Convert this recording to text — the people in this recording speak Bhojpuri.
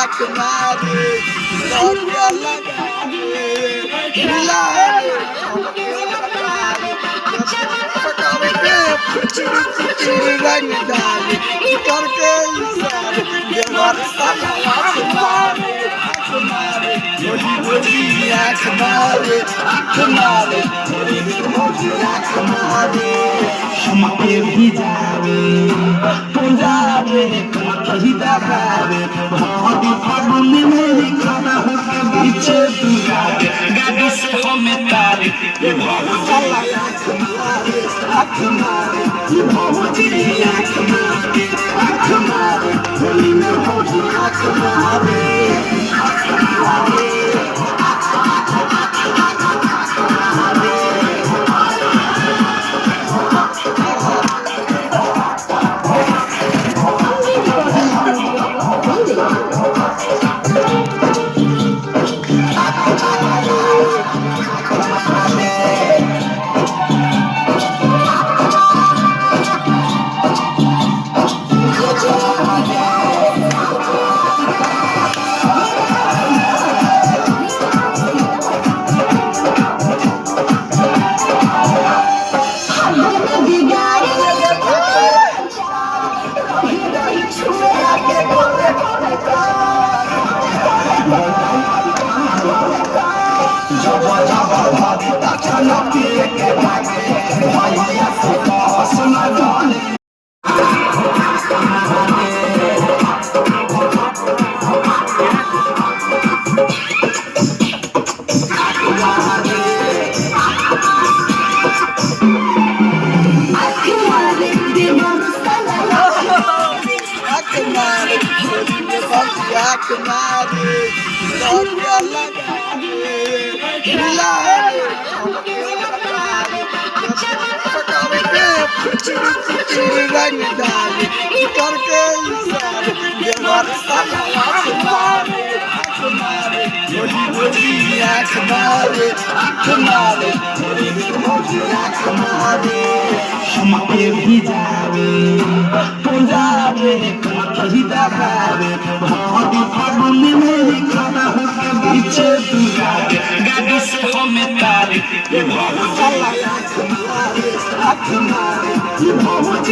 आँख मारे लौटिया लगावे मिलाए पकावे के चिड़ी रंग डाले करके इशारे देवर साला आँख मारे बोली आँख मारे बोली आँख मारे हमके भी जावे पंजाबे कहीं दबावे भाभी फागुन में मेरी खाना होके पीछे तू जावे गाड़ी से हमें तारे ये बहुत साला आँख मारे ये बहुत आँख मारे होली में होली आँख मारे भाभी ताचा लपी के भागे भैया से सुना गाने आँख मारे लौटिया लगावे मिलाए पकावे के चिड़ी रंग डाले करके इशारे देवर साला आँख मारे बोली आँख मारे बोली आँख मारे हमके भी जावे पंजाबे कहीं दबावे भाभी फागुन में मेरी खाना होके पीछे तू जावे गाड़ी से हमें तारे ये बहुत साला आँख मारे ये बहुत